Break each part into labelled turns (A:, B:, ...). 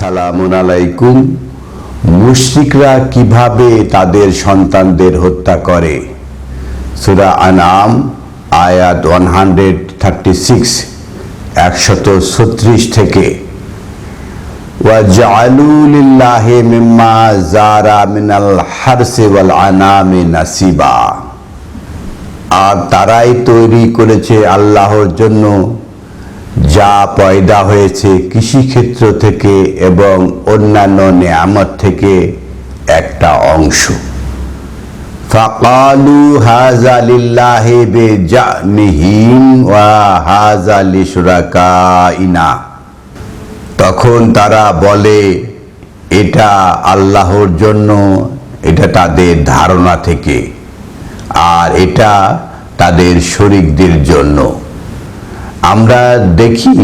A: আসসালামু আলাইকুম। মুশরিকরা কিভাবে তাদের সন্তানদের হত্যা করে? সূরা আনআম আয়াত 136 136 থেকে ওয়াজআলু লিল্লাহি মিম্মা যারা মিনাল হারসি ওয়াল আনামি নাসিবা। আর তারাই তৈরি করেছে আল্লাহর জন্য যা পয়দা হয়েছে কৃষিক্ষেত্র থেকে এবং অন্যান্য নেয়ামত থেকে একটা অংশ। ফাকালু হাযা লিল্লাহি বিজামিহিম ওয়া হাযা লিশুরাকাইনা। তখন তারা বলে এটা আল্লাহর জন্য, এটা তাদের ধারণা থেকে, আর এটা তাদের শরীকদের জন্য। আমরা দেখি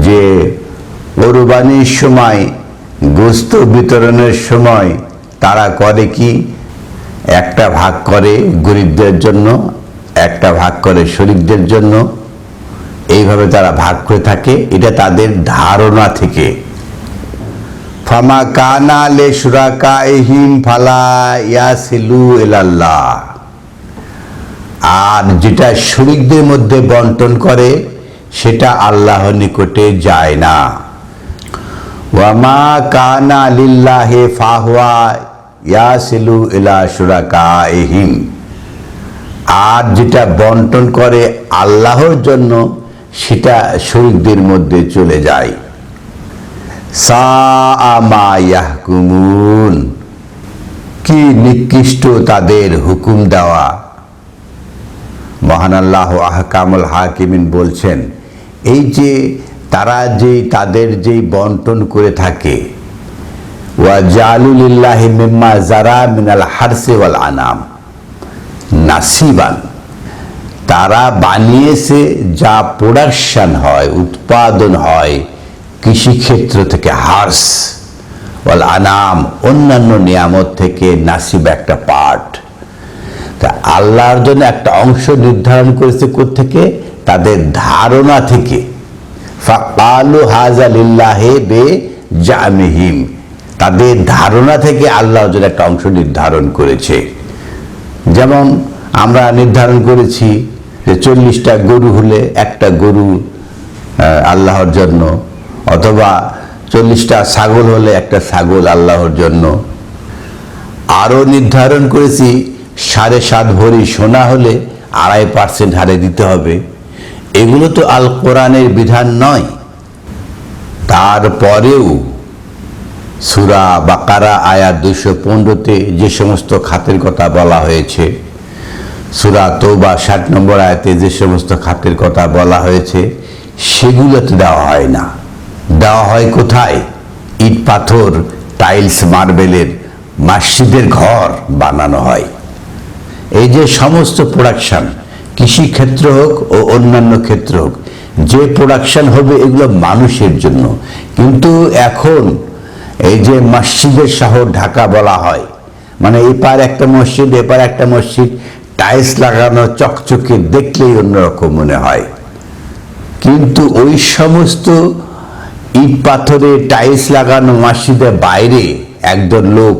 A: যে কোরবানির সময় গোশত বিতরণের সময় তারা করে কি, একটা ভাগ করে গরিবদের জন্য, একটা ভাগ করে শরীকদের জন্য, এইভাবে তারা ভাগ করে থাকে। এটা তাদের ধারণা থেকে। ফামা কানা লিশুরাকাইহিম ফালা ইয়াসিলু ইলাল্লাহ। আর যেটা শরীকদের মধ্যে বন্টন করে সেটা আল্লাহর নিকটে যায় না। ওয়ামা কানা লিল্লাহি ফাহুয়া ইয়াসিলু ইলা শুরাকাইহিম। আর যেটা বন্টন করে আল্লাহর জন্য সেটা শরীকদের মধ্যে চলে যায়। সাআ মা ইয়াহকুমুন। কি নিকৃষ্ট তাদের হুকুম দেওয়া। মহান আল্লাহ আহকামুল হাকিমিন বলছেন, এই যে তারা তাদের যেই বন্টন করে থাকে, ওয়াজআলু লিল্লাহি মিম্মা যারা মিনাল হারসি ওয়াল আনাম নাসিবান। তারা বানিয়েছে যা প্রোডাকশন হয়, উৎপাদন হয় কৃষিক্ষেত্র থেকে, হার্স ওয়াল আনাম অন্যান্য নিয়ামত থেকে, নাসিব একটা পার্ট। আল্লাহর জন্য একটা অংশ নির্ধারণ করেছে কোত্থেকে? তাদের ধারণা থেকে। ফাকালু হাযা লিল্লাহি বিজামিহিম। তাদের ধারণা থেকে আল্লাহর জন্য একটা অংশ নির্ধারণ করেছে। যেমন আমরা নির্ধারণ করেছি যে 40টা গরু হলে একটা গরু আল্লাহর জন্য, অথবা 40টা ছাগল হলে একটা ছাগল আল্লাহর জন্য। আরও নির্ধারণ করেছি 7.5 ভরি সোনা হলে 2.5% হারে দিতে হবে। এগুলো তো আল কোরআনের বিধান নয়। তারপরেও সূরা বাকারা আয়াত 215-তে যে সমস্ত খাতের কথা বলা হয়েছে, সূরা তওবা 60 নম্বর আয়াতে যে সমস্ত খাতের কথা বলা হয়েছে, সেগুলোতে দেওয়া হয় না। দেওয়া হয় কোথায়? ইট পাথর, টাইলস, মার্বেলের মসজিদের ঘর বানানো হয়। এই যে সমস্ত প্রোডাকশন, কৃষিক্ষেত্র হোক ও অন্যান্য ক্ষেত্র হোক, যে প্রোডাকশন হবে এগুলো মানুষের জন্য। কিন্তু এখন এই যে মসজিদের শহর ঢাকা বলা হয়, মানে এপার একটা মসজিদ এপার একটা মসজিদ, টাইলস লাগানো, চকচকে, দেখলেই অন্যরকম মনে হয়। কিন্তু ওই সমস্ত ইট পাথরে টাইলস লাগানো মসজিদের বাইরে একজন লোক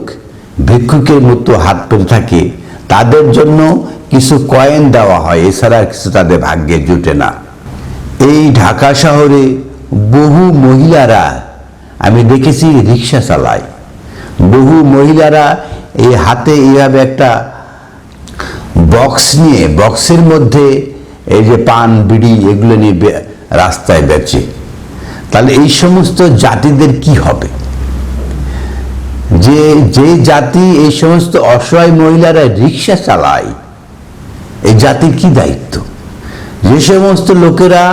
A: ভিক্ষুকের মতো হাত পেতে থাকে, তাদের জন্য কিছু কয়েন দেওয়া হয়, এছাড়া কিছু তাদের ভাগ্যে জুটে না। এই ঢাকা শহরে বহু মহিলারা আমি দেখেছি রিক্সা চালায়। বহু মহিলারা এই হাতে এইভাবে একটা বক্স নিয়ে, বক্সের মধ্যে এই যে পান, বিড়ি এগুলো নিয়ে রাস্তায় বেচে। তাহলে এই সমস্ত জাতিদের কি হবে? যে জাতি এই সমস্ত অসহায় মহিলারা রিক্সা চালায়, এই জাতির কি দায়িত্ব? যে সমস্ত লোকেরা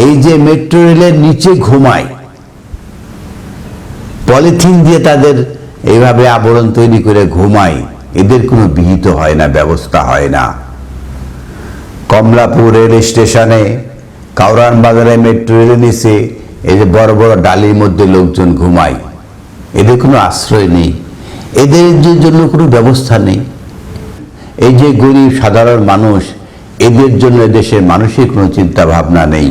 A: এই যে মেট্রো রেলের নিচে ঘুমায়, পলিথিন দিয়ে তাদের এইভাবে আবরণ তৈরি করে ঘুমায়, এদের কোনো বিহিত হয় না, ব্যবস্থা হয় না। কমলাপুর রেল স্টেশনে, কাউরান বাজারে মেট্রো রেলের নিচে এই যে বড় বড় ডালির মধ্যে লোকজন ঘুমায়, এদের কোনো আশ্রয় নেই, এদের জন্য কোনো ব্যবস্থা নেই। এই যে গরিব সাধারণ মানুষ, এদের জন্য দেশের মানুষের কোনো চিন্তা ভাবনা নেই।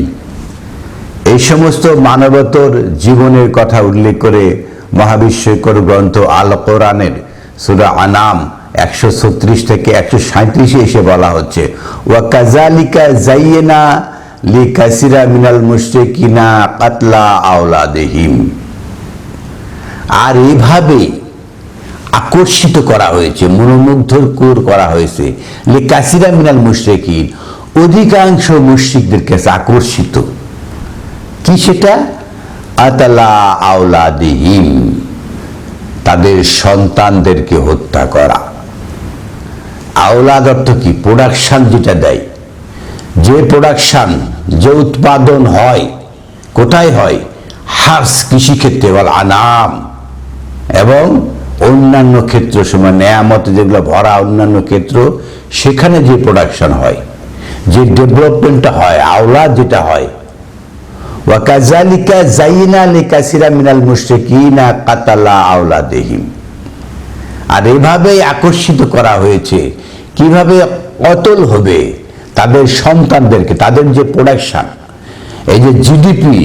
A: এই সমস্ত মানবতর জীবনের কথা উল্লেখ করে মহাবিশ্বকর গ্রন্থ আল কোরআনের সূরা আনাম 136 থেকে 137 এসে বলা হচ্ছে, ওয়া কাযালিকা যায়্যানা লিকাসিরা মিনাল মুশরিকিনা কাতলা আওলাদিহিম। আর এইভাবে আকর্ষিত করা হয়েছে, মনোমুগ্ধকর করা হয়েছে লিকাসিরা মিনাল মুশরিকিন, অধিকাংশ মুশরিকদের কাছে আকর্ষিত। কি সেটা? আতালা আওলাদিহিম, তাদের সন্তানদেরকে হত্যা করা। আওলাদ অর্থ কি? প্রোডাকশন যেটা দেয়, যে প্রোডাকশন, যে উৎপাদন হয়, কোথায় হয়? হার্স, কৃষিক্ষেত্রে, বল আনাম, এবং অন্যান্য ক্ষেত্র সময় নেয়ামতে যেগুলো ভরা অন্যান্য ক্ষেত্র, সেখানে যে প্রোডাকশন হয়, যে ডেভেলপমেন্টটা হয়, আওলাদ যেটা হয়। ওয়া কাযালিকা যায়্যানা লিকাসিরা মিনাল মুশরিকিনা কাতালা আওলাদিহিম। আর এভাবেই আকর্ষিত করা হয়েছে, কিভাবে কতল হবে তাদের সন্তানদেরকে, তাদের যে প্রোডাকশন, এই যে জিডিপি,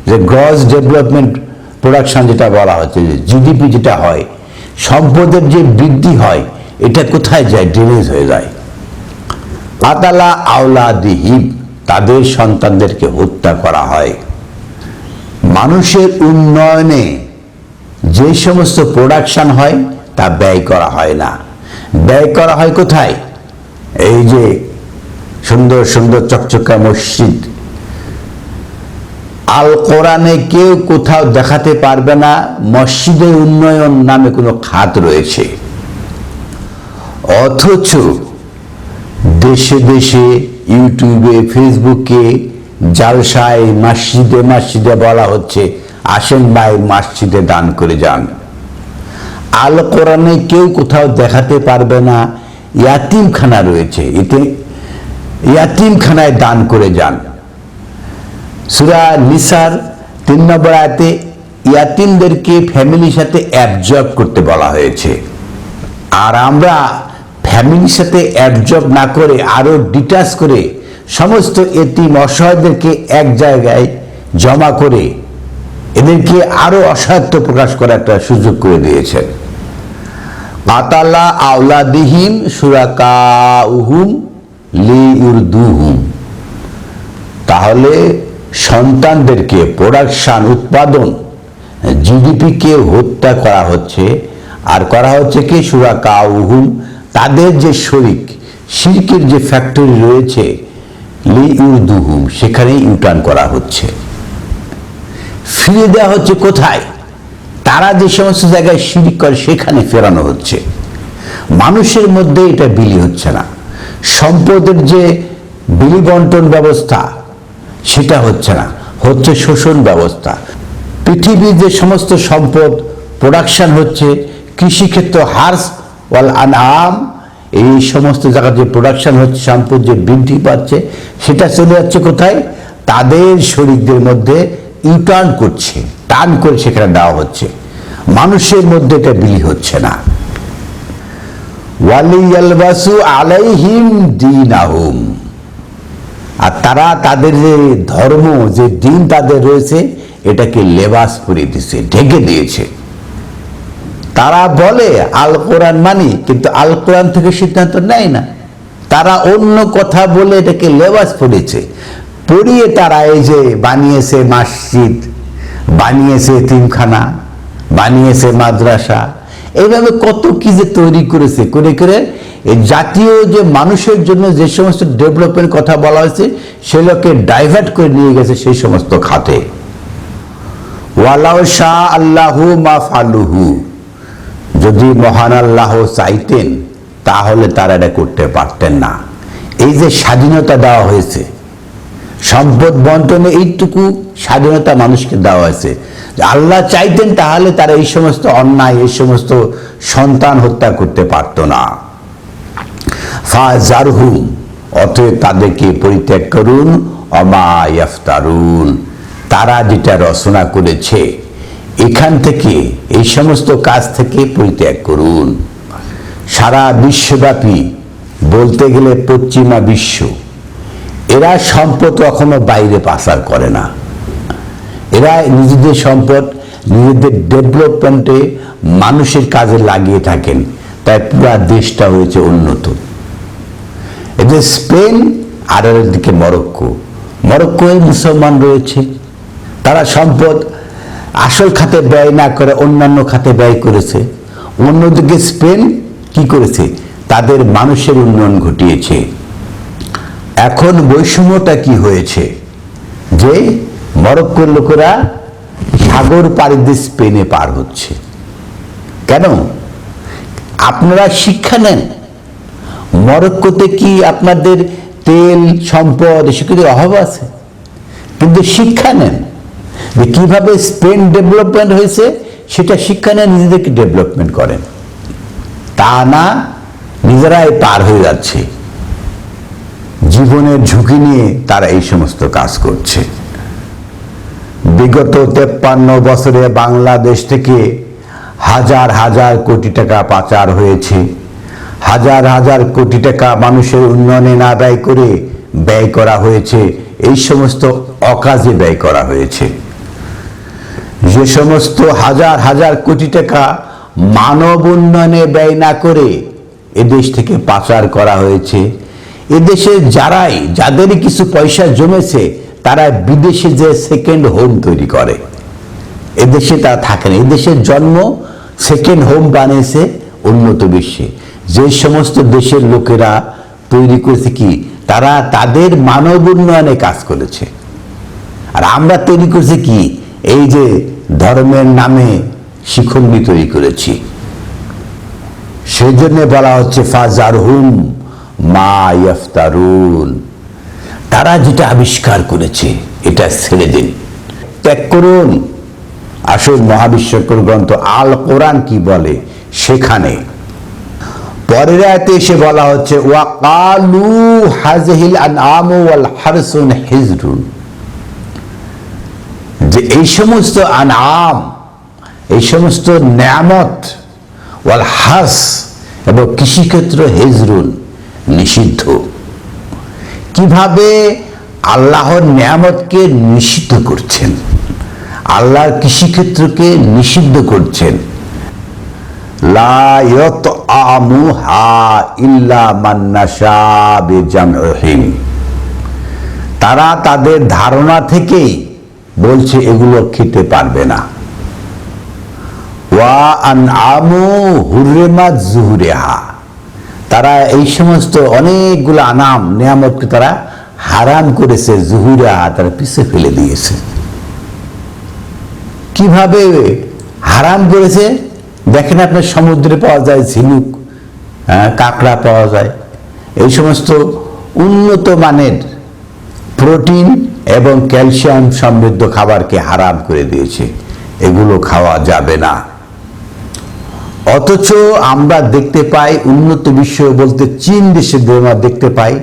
A: যে গ্রস ডেভেলপমেন্ট প্রোডাকশন যেটা বলা হচ্ছে, যে জিডিপি যেটা হয়, সম্পদের যে বৃদ্ধি হয়, এটা কোথায় যায়? ড্রেনেজ হয়ে যায়। কাতালা আওলাদিহিম, তাদের সন্তানদেরকে হত্যা করা হয়। মানুষের উন্নয়নে যে সমস্ত প্রোডাকশন হয় তা ব্যয় করা হয় না, ব্যয় করা হয় কোথায়? এই যে সুন্দর সুন্দর চকচকা মসজিদ, আল কোরআনে কেউ কোথাও দেখাতে পারবে না মসজিদের উন্নয়ন নামে কোনো খাত রয়েছে। অথচ দেশে দেশে ইউটিউবে, ফেসবুকে, জালসায়, মসজিদে মসজিদে বলা হচ্ছে, আসেন ভাই মসজিদে দান করে যান। আল কোরআনে কেউ কোথাও দেখাতে পারবে না ইয়াতিমখানা রয়েছে, এতে ইয়াতিমখানায় দান করে যান। সূরা নিসার 3 নম্বর আয়াতে ইয়াতিমদেরকে ফ্যামিলির সাথে অ্যাবজর্ব করতে বলা হয়েছে। আর আমরা ফ্যামিলির সাথে অ্যাবজর্ব না করে আরো ডিটাচ করে সমস্ত এতিম অসহায়দেরকে এক জায়গায় জমা করে এদেরকে আরো অসহায়ত্ব প্রকাশ করার একটা সুযোগ করে দিয়েছেন। কাতালা আওলাদিহিম শুরাকাউহুম লিইউরদুহুম। তাহলে সন্তানদেরকে, প্রোডাকশন, উৎপাদন, জিডিপিকে হত্যা করা হচ্ছে। আর করা হচ্ছে কি? শুরাকাউহুম, তাদের যে শরিক, শিরকের যে ফ্যাক্টরি রয়েছে, লিইউরদুহুম, সেখানেই ইউটার্ন করা হচ্ছে, ফিরে দেওয়া হচ্ছে। কোথায়? তারা যে সমস্ত জায়গায় শিরক করে সেখানে ফেরানো হচ্ছে। মানুষের মধ্যে এটা বিলি হচ্ছে না। সম্পদের যে বিলি বন্টন ব্যবস্থা, সেটা হচ্ছে না, হচ্ছে শোষণ ব্যবস্থা। পৃথিবীর যে সমস্ত সম্পদ প্রোডাকশন হচ্ছে, কৃষিক্ষেত্র, হার্স ওয়াল আনআম, এই সমস্ত জায়গায় যে প্রোডাকশন হচ্ছে, সম্পদ যে বৃদ্ধি পাচ্ছে, সেটা চলে যাচ্ছে কোথায়? তাদের শরীরদের মধ্যে ইউটার্ন করছে, টার্ন করে সেখানে দেওয়া হচ্ছে। মানুষের মধ্যে এটা বিলি হচ্ছে না। ওয়ালিয়ালবাসু আলাইহিম দীনাহুম, আর তারা তাদের যে ধর্ম, যে দিন তাদের রয়েছে, এটাকে লেবাস পরিয়ে দিয়েছে, ঢেকে দিয়েছে। তারা বলে আল কোরআন মানি, কিন্তু আল কোরআন থেকে সিদ্ধান্ত নেয় না। তারা অন্য কথা বলে এটাকে লেবাস পরিয়েছে, পরিয়ে তারা এই যে বানিয়েছে মসজিদ, বানিয়েছে এতিমখানা, বানিয়েছে মাদ্রাসা, এইভাবে কত কি যে তৈরি করেছে, করে করে এই জাতীয় যে মানুষের জন্য যে সমস্ত ডেভেলপমেন্ট কথা বলা হয়েছে, সেগুলোকে ডাইভার্ট করে নিয়ে গেছে সেই সমস্ত খাতে। ওয়ালাউ শা আল্লাহু মা ফালুহু, যদি মহান আল্লাহ চাইতেন তাহলে তারা এটা করতে পারতেন না। এই যে স্বাধীনতা দেওয়া হয়েছে, সম্পদ বন্টনে এইটুকু স্বাধীনতা মানুষকে দেওয়া হয়েছে, আল্লাহ চাইতেন তাহলে তারা এই সমস্ত অন্যায়, এই সমস্ত সন্তান হত্যা করতে পারত না। ফাজারহুম, অতএব তাদেরকে পরিত্যাগ করুন। অমা ইয়াফতারুন, তারা যেটা রচনা করেছে, এখান থেকে, এই সমস্ত কাজ থেকে পরিত্যাগ করুন। সারা বিশ্বব্যাপী, বলতে গেলে পশ্চিমা বিশ্ব, এরা সম্পদ কখনো বাইরে পাচার করে না। এরা নিজেদের সম্পদ নিজেদের ডেভেলপমেন্টে মানুষের কাজে লাগিয়ে থাকেন, তাই পুরা দেশটা হয়েছে উন্নত। এদের স্পেন আর দিকে মরক্কোয় মুসলমান রয়েছে, তারা সম্পদ আসল খাতে ব্যয় না করে অন্যান্য খাতে ব্যয় করেছে। অন্যদিকে স্পেন কি করেছে, তাদের মানুষের উন্নয়ন ঘটিয়েছে। এখন বৈষম্যটা কি হয়েছে যে মরক্কোর লোকেরা সাগর পাড়ি দিয়ে স্পেনে পার হচ্ছে। কেন? আপনারা শিক্ষা নেন। মরক্কোতে কি আপনাদের তেল সম্পদ এসব কিছু অভাব আছে? কিন্তু শিক্ষা নেন যে কিভাবে স্পেন ডেভেলপমেন্ট হয়েছে, সেটা শিক্ষা নেন, নিজেদেরকে ডেভেলপমেন্ট করেন। তা না, নিজেরাই পার হয়ে যাচ্ছে। জীবনের ঝুঁকি নিয়ে তারা এই সমস্ত কাজ করছে। বিগত 53 বছরে বাংলাদেশ থেকে হাজার হাজার কোটি টাকা পাচার হয়েছে। হাজার হাজার কোটি টাকা মানুষের উন্নয়নে না ব্যয় করে ব্যয় করা হয়েছে, এই সমস্ত অকাজে ব্যয় করা হয়েছে। যে সমস্ত হাজার হাজার কোটি টাকা মানব উন্নয়নে ব্যয় না করে এদেশ থেকে পাচার করা হয়েছে, এদেশে যাদেরই কিছু পয়সা জমেছে তারা বিদেশে যে সেকেন্ড হোম তৈরি করে, এদেশে তারা থাকে না। এদেশের জন্ম সেকেন্ড হোম বানিয়েছে উন্নত বিশ্বে। যে সমস্ত দেশের লোকেরা তৈরি করেছে কি, তারা তাদের মানব উন্নয়নে কাজ করেছে। আর আমরা তৈরি করেছি কি, এই যে ধর্মের নামে শিখন্ডি তৈরি করেছি। সেই জন্য বলা হচ্ছে ফাজারহুম মা ইফতারুন, তারা যেটা আবিষ্কার করেছে এটা ছেড়ে দিন, ত্যাগ করুন। আসল মহাবিশ্বকর গ্রন্থ আল কোরআন কি বলে, সেখানে পরের আয়াতে এসে বলা হচ্ছে ওয়াকালু হাযিহিল আনআমু ওয়াল হারসুন হিজরুন, যে এই সমস্ত আনআম, এই সমস্ত নেয়ামত, ওয়াল হাস এবং কৃষিক্ষেত্র হিজরুন নিষিদ্ধ। কিভাবে আল্লাহর নেয়ামতকে নিষিদ্ধ করছেন, আল্লাহর কৃষিক্ষেত্রকে নিষিদ্ধ করছেন। লা ইয়াতআমুহা ইল্লা মান নাশা বিজামহিম, তারা তাদের ধারণা থেকেই বলছে এগুলো খেতে পারবে না। ওয়া আনআমু হুররিমাত যুহুরিহা, তারা এই সমস্ত অনেকগুলো আনাম নিয়ামতকে তারা হারাম করেছে, যুহুরিহা তারা পিছে ফেলে দিয়েছে। কিভাবে হারাম করেছে দেখেন, আপনার সমুদ্রে পাওয়া যায় ঝিনুক, কাঁকড়া পাওয়া যায়, এই সমস্ত উন্নত মানের প্রোটিন এবং ক্যালসিয়াম সমৃদ্ধ খাবারকে হারাম করে দিয়েছে, এগুলো খাওয়া যাবে না। অথচ আমরা দেখতে পাই উন্নত বিশ্ব বলতে চীন দেশে দেখতে পাই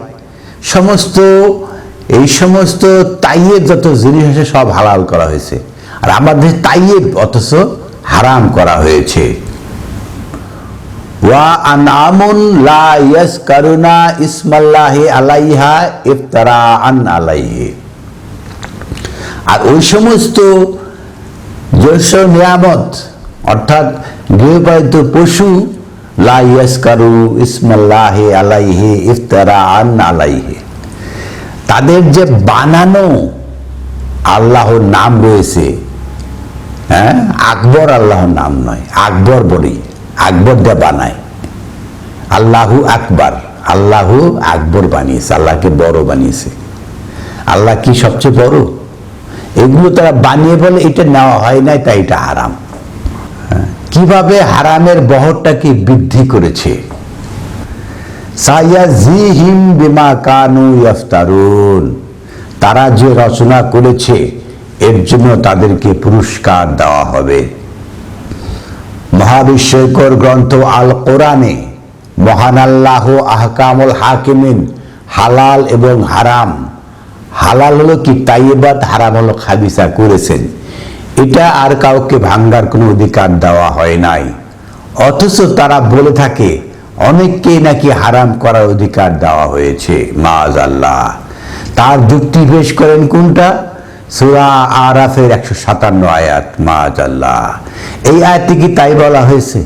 A: এই সমস্ত তাইয়েব যত জিনিস আছে সব হালাল করা হয়েছে, আর আমাদের তাইয়েব অথচ হারাম করা হয়েছে। ওয়া আনআমুন লা ইয়াজকারুনা ইসমাল্লাহি আলাইহা ইফতারাআন আলাইহি, আর ওই সমস্ত যেসব নিয়ামত অর্থাৎ গৃহপালিত পশু, লা ইয়াজকারু ইসমাল্লাহি আলাইহি ইফতারাআন আলাইহি, তাদের যে বানানো আল্লাহর নাম রয়েছে, আকবর আল্লাহর নাম নয়, আকবর বলি, আকবর যা বানায়, আল্লাহু আকবার, আল্লাহু আকবর বানিয়েছে, আল্লাহকে বড় বানিয়েছে। আল্লাহ কি সবচেয়ে বড়? এগুলো তারা বানিয়ে বলে এটা নেওয়া হয় নাই, তাই এটা হারাম। কিভাবে হারামের বহরটাকে বৃদ্ধি করেছে। সায়াজিহিম বিমা কানু ইফতারুন, তারা যে রচনা করেছে এর জন্য তাদেরকে পুরস্কার দেওয়া হবে। মহাবিশ্বকর গ্রন্থ আল কোরআনে মহান আল্লাহ আহকামুল হাকিমিন হালাল এবং হারাম, হালাল হলো কি তাইয়্যিবাত, হারাম হলো খাবিসা করেছেন। এটা আর কাউকে ভাঙ্গার কোনো অধিকার দেওয়া হয় নাই। অথচ তারা বলে থাকে অনেককেই নাকি হারাম করার অধিকার দেওয়া হয়েছে, মাআযাল্লাহ। তার যুক্তি পেশ করেন কোনটা? সূরা আরাফের 157 আয়াত। মাশাআল্লাহ, এই আয়াতে কি তাই বলা হয়েছে?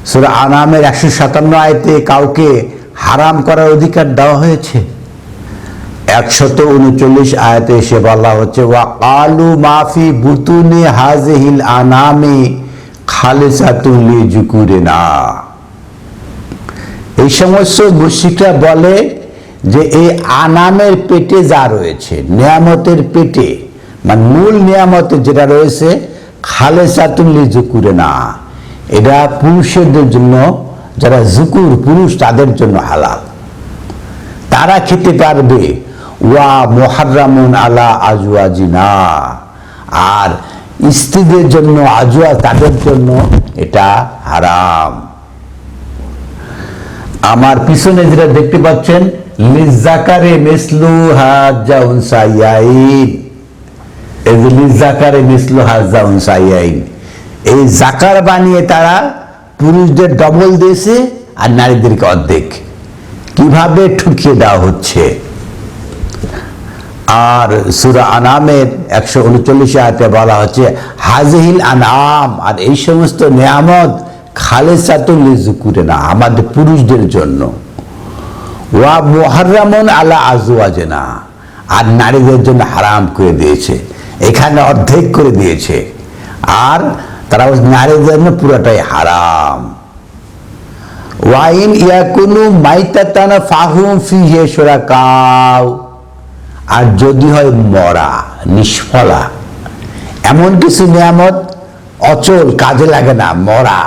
A: সূরা আনামের 157 আয়াতে কাউকে হারাম করার অধিকার দেওয়া হয়েছে? 139 আয়াতে এসে বলা হচ্ছে ওয়া কালু মাফি বুতুনি হাযিহিল আনামি খালিসাতুন লিযুকুরিনা। এই সমস্ত মুশরিকরা বলে যে এই আনামের পেটে যা রয়েছে, নিয়ামতের পেটে, মানে মূল নিয়ামতে যেটা রয়েছে, খালিসাতুন লিযুকুরিনা, এটা পুরুষদের জন্য, যারা যুকুর পুরুষ তাদের জন্য হালাল, তারা খেতে পারবে। ওয়া মুহাররামুন আলা আজওয়াজিনা, আর স্ত্রীদের জন্য, আজওয়াজ তাদের জন্য এটা হারাম। আমার পিছনে যেটা দেখতে পাচ্ছেন, লিজাকারে মিসলু হাজ্জা উনসাইয়াইন, এই যে লিজাকারে মিসলু হাজ্জা উনসাইয়াইন, এই জাকার বানিয়ে তারা পুরুষদের ডবল দিয়েছে আর নারীদেরকে অর্ধেক। কিভাবে ঠুকিয়ে দেওয়া হচ্ছে। আর সূরা আনামের 139 আয়াতে বলা হচ্ছে হাযিহিল আনাম, আর এই সমস্ত নিয়ামত খালিসাতুন লিযুকুরিনা, আমাদের পুরুষদের জন্য। ওয়া মুহাররামুন আলা আজওয়াজিনা, আর নারীদের জন্য হারাম করে দিয়েছে, এখানে অর্ধেক করে দিয়েছে, আর তারা নারীদের জন্য পুরোটাই হারাম। ওয়াইন ইয়াকুনু মাইতাতান ফাহুম ফিহি শুরাকাউ, আর যদি হয় মরা, নিষ্ফলা, এমন কিছু নিয়ামত অচল, কাজে লাগে না, মরা,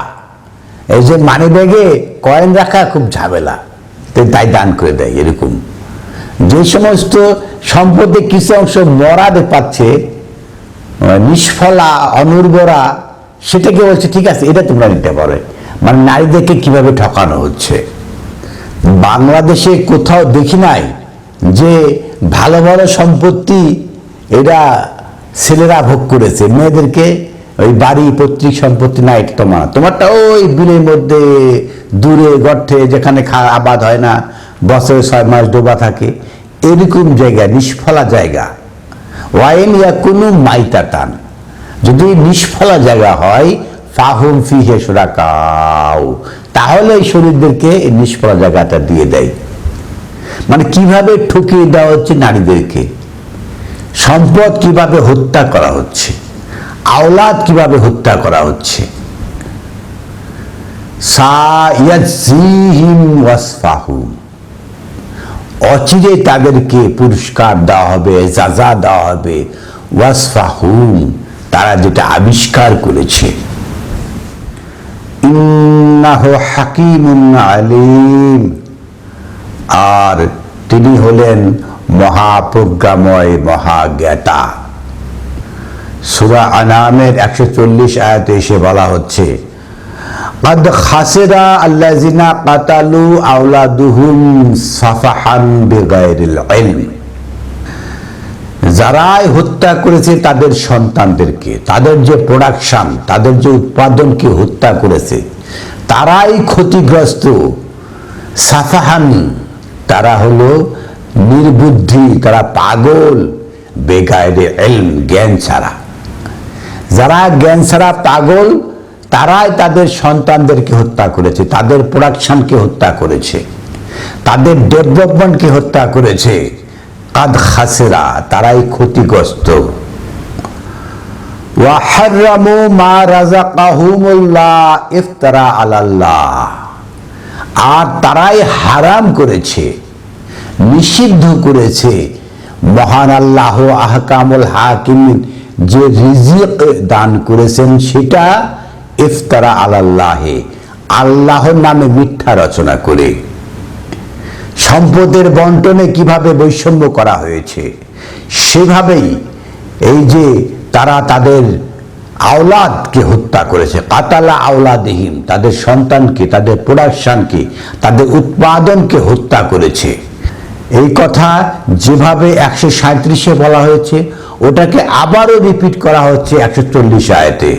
A: এই যে মানি ব্যাগে কয়েন রাখা খুব ঝামেলা, তাই দান করে দেয়। এরকম যে সমস্ত সম্পদে কিছু অংশ মরা পাচ্ছে, নিষ্ফলা, অনুর্বরা, সেটাকে বলছে ঠিক আছে এটা তোমরা নিতে পারো। মানে নারীদেরকে কিভাবে ঠকানো হচ্ছে। বাংলাদেশে কোথাও দেখি নাই যে ভালো ভালো সম্পত্তি এটা ছেলেরা ভোগ করেছে, মেয়েদেরকে ওই বাড়ি পৈতৃক সম্পত্তি না, এটা তোমারটা ওই বিলের মধ্যে দূরে গর্তে, যেখানে আবাদ হয় না, বছরে 6 মাস ডোবা থাকে, এরকম জায়গা, নিষ্ফলা জায়গা। ওয়াইন ইয়াকুনু মাইতাতান, যদি নিষ্ফলা জায়গা হয়, ফাহুম ফিহি শুরাকাউ, তাহলে এই শরীরদেরকে এই নিষ্ফলা জায়গাটা দিয়ে দেয়। মানে কিভাবে ঠকিয়ে দেওয়া হচ্ছে নারীদেরকে, সম্পদ কিভাবে হত্যা করা হচ্ছে, আওলাদ কিভাবে হত্যা করা হচ্ছে। সায়াজিহিম ওয়াসফাহুম, অচিরে তাদেরকে পুরস্কার দেওয়া হবে, সাজা দেওয়া হবে। ওয়াসফাহুম, তারা যেটা আবিষ্কার করেছে। ইন্নাহু হাকিমুন আলিম, আর তিনি হলেন মহাপ্রজ্ঞাময়, মহাজ্ঞাতা। সূরা আনামের 140 আয়াতে এসে বলা হচ্ছে قد خسر الذين قتلوا أولادهم سفحا بغير العلم, যারাই হত্যা করেছে তাদের সন্তানদেরকে, তাদের যে প্রোডাকশন, তাদের যে উৎপাদনকে হত্যা করেছে, তারাই ক্ষতিগ্রস্ত। সাফাহান, তারা হলো নির্বুদ্ধি, তারা পাগল। বেগায়রে ইলম, জ্ঞান ছাড়া, যারা জ্ঞান ছাড়া পাগল, তারাই তাদের সন্তানদেরকে হত্যা করেছে, তাদের প্রোডাকশনকে হত্যা করেছে, তাদের ডেভেলপমেন্টকে হত্যা করেছে। কাদ খাসিরা, তারাই ক্ষতিগ্রস্ত। ওয়া হারামু মা রাযাকাহুমুল্লাহ ইফতারা আলাল্লাহ, আর তারাই হারাম করেছে, নিষিদ্ধ করেছে মহান আল্লাহ আহকামুল হাকিম যে রিজিক দান করেছেন, সেটা ইফতারা আলাল্লাহে, আল্লাহর নামে মিথ্যা রচনা করে। সম্পদের বন্টনে কিভাবে বৈষম্য করা হয়েছে, সেভাবেই এই যে তারা তাদের আওলাদকে হত্যা করেছে, কাতালা আওলাদিহিম, তাদের সন্তানকে, তাদের প্রোডাকশনকে, তাদের উৎপাদনকে হত্যা করেছে। এই কথা যেভাবে 137-এ বলা হয়েছে, ওটাকে আবারও রিপিট করা হচ্ছে 140 আয়াতে,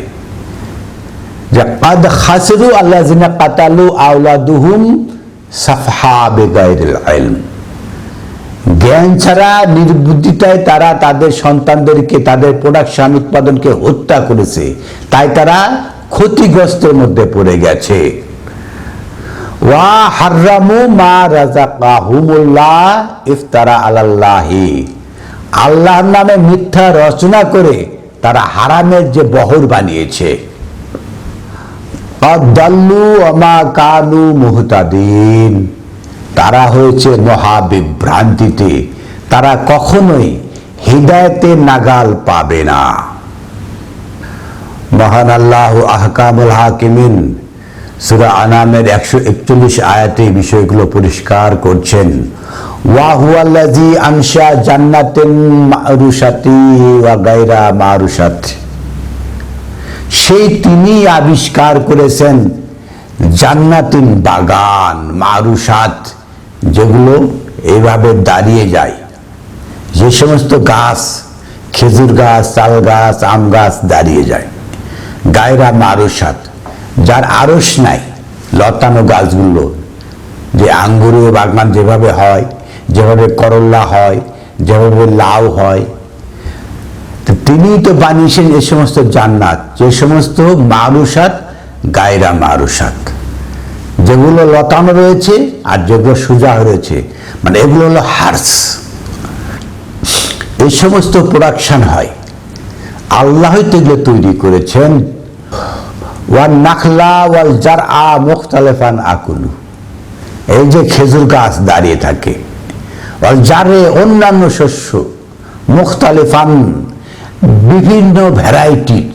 A: যে কাদ খাসিরু আল্লাযিনা কাতালু আওলাদুহুম সাফহা বিগাইরিল ইলম, জ্ঞান ছাড়া নির্বুদ্ধিতায় তারা তাদের সন্তানদেরকে, তাদের প্রোডাকশন উৎপাদনকে হত্যা করেছে, তাই তারা ক্ষতিগ্রস্তের মধ্যে পড়ে গেছে। ওয়া হাররামু মা রাযাকাহুমুল্লাহ ইফতারা আলাল্লাহি, আল্লাহর নামে মিথ্যা রচনা করে তারা হারামের যে বহর বানিয়েছে। আদাল্লু ওয়া মা কানু মুহতাদিন, তারা হয়েছে মহাবিভ্রান্তিতে, তারা কখনোই হিদায়াতের নাগাল পাবে না। মহান আল্লাহ আহকামুল হাকিমিন সূরা আনামের 141 আয়াতে বিষয়গুলো পরিষ্কার করছেন। ওয়া হুয়াল্লাযী আনশা জান্নাতিন মা'রুশাতি ওয়া গায়রা মা'রুশাত, সেই তিনি আবিষ্কার করেছেন জান্নাতিন বাগান, মা'রুশাত যেগুলো এইভাবে দাঁড়িয়ে যায়, যে সমস্ত গাছ, খেজুর গাছ, তাল গাছ, আম গাছ দাঁড়িয়ে যায়। গায়রা মা'রুশাত, যার আড়স নাই, লতানো গাছগুলো, যে আঙ্গুরের বাগান যেভাবে হয়, যেভাবে করল্লা হয়, যেভাবে লাউ হয়, তিনি তো বানিয়েছেন এই সমস্ত জান্নাত, যে সমস্ত মা'রুশাত, গায়রা মা'রুশাত, যেগুলো লতানো রয়েছে আর যেগুলো সোজা রয়েছে, মানে এগুলো হলো হার্স। এই সমস্ত প্রোডাকশন হয়, আল্লাহ তো এগুলো তৈরি করেছেন। ওয়ান নাখলা ওয়াল জারআ মুখতালিফান আকুলু, এই যে খেজুর গাছ দাঁড়িয়ে থাকে, ওয়াল জারে অন্যান্য শস্য, মুখতালিফান বিভিন্ন ভ্যারাইটির,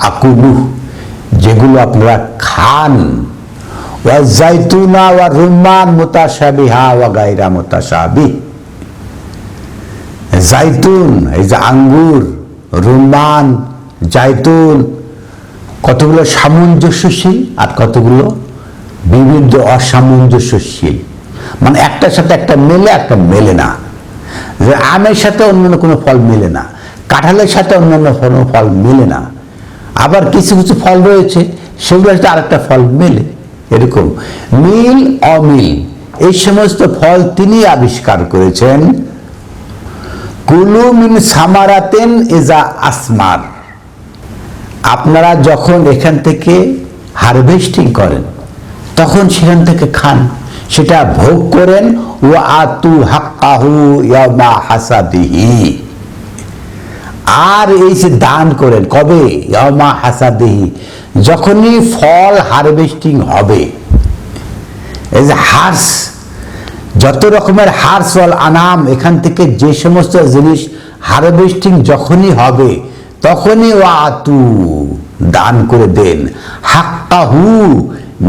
A: আকুলু যেগুলো আপনারা খান। ওয়া জাইতুনা ওয়া রুম্মান মুতাশাবিহা ওয়া গায়রা মুতাশাবিহ, জাইতুন এই যে আঙ্গুর, রুম্মান, জাইতুন, কতগুলো সামঞ্জস্যশীল আর কতগুলো বিবিধ অসামঞ্জস্যশীল, মানে একটার সাথে একটা মেলে, একটা মেলে না। যে আমের সাথে অন্যান্য কোনো ফল মেলে না, কাঁঠালের সাথে অন্যান্য কোনো ফল মেলে না, আবার কিছু কিছু ফল রয়েছে সেগুলোর সাথে আরেকটা ফল মেলে, এরকম মিল অমিল এই সমস্ত ফল তিনি আবিষ্কার করেছেন। কুলু মিন সামারাতেন ইজা আসমার, আপনারা যখন এখান থেকে হারভেস্টিং করেন তখন সেখান থেকে খান, সেটা ভোগ করেন। ওয়া আতু হাক্কাহু ইয়াউমা হাসাদিহি, আর এই যে দান করেন কবে? ইয়াউমা হাসাদিহি, যখনই ফল হারভেস্টিং হবে। এই যে হার্স, যত রকমের হার্স ওয়াল আনাম, এখান থেকে যে সমস্ত জিনিস হারভেস্টিং যখনই হবে তখনই ওয়া আতু দান করে দেন, হাক্কাহু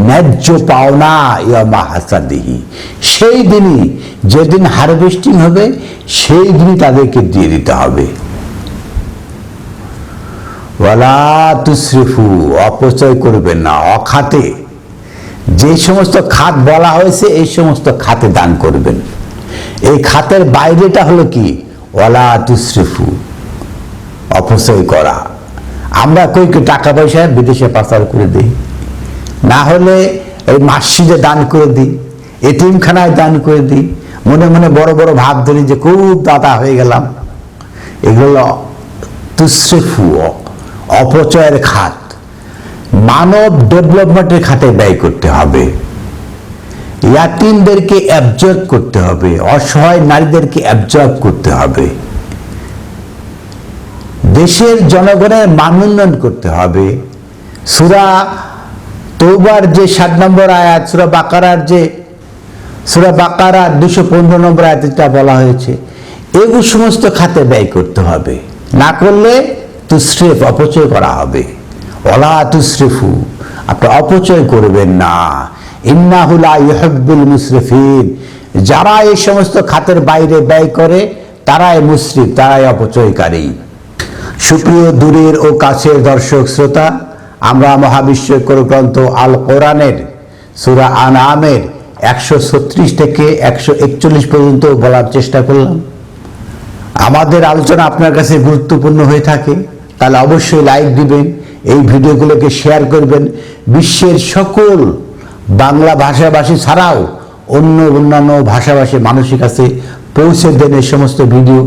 A: ন্যায্য পাওনা ইয়ামা হাসাদিহি, সেই দিনই যেদিন হারভেস্টিং হবে সেই দিনই তাদেরকে দিয়ে দিতে হবে। ওয়ালা তুসরিফু, অপচয় করবেন না, অখাতে, যে সমস্ত খাত বলা হয়েছে এই সমস্ত খাতে দান করবেন। এই খাতের বাইরেটা হলো কি? ওয়ালা তুসরিফু, অপচয় করা। আমরা কই টাকা পয়সা বিদেশে পাচার করে দিই, না হলে এই মসজিদে দান করে দিই, এতিমখানায় দান করে দিই, মনে মনে বড় বড় ভাব ধরি যে খুব দাতা হয়ে গেলাম। এগুলো তুসরিফু, অপচয়ের খাত। মানব ডেভেলপমেন্টের খাতে ব্যয় করতে হবে, ইয়াতিমদেরকে অ্যাবজর্ব করতে হবে, অসহায় নারীদেরকে অ্যাবজর্ব করতে হবে, দেশের জনগণের মান উন্নয়ন করতে হবে। সূরা তওবার যে 7 নম্বর আয়াত, সূরা বাকারার 215 নম্বর আয়াতটা বলা হয়েছে, এগুলো সমস্ত খাতে ব্যয় করতে হবে, না করলে তুসরিফ, অপচয় করা হবে। ওয়ালা তুসরিফু, আপনি অপচয় করবেন না। ইন্নাহু লা ইউহিব্বুল মুসরিফিন, যারা এই সমস্ত খাতের বাইরে ব্যয় করে তারাই মুসরিফ, তারাই অপচয়কারী। সুপ্রিয় দূরের ও কাছের দর্শক শ্রোতা, আমরা মহাবিশ্বকর গ্রন্থ আল কোরআনের সূরা আনআমের 136 থেকে 141 পর্যন্ত বলার চেষ্টা করলাম। আমাদের আলোচনা আপনার কাছে গুরুত্বপূর্ণ হয়ে থাকে তাহলে অবশ্যই লাইক দিবেন, এই ভিডিওগুলোকে শেয়ার করবেন, বিশ্বের সকল বাংলা ভাষাভাষী ছাড়াও অন্যান্য ভাষাভাষী মানুষের কাছে
B: পৌঁছে দেন এই সমস্ত ভিডিও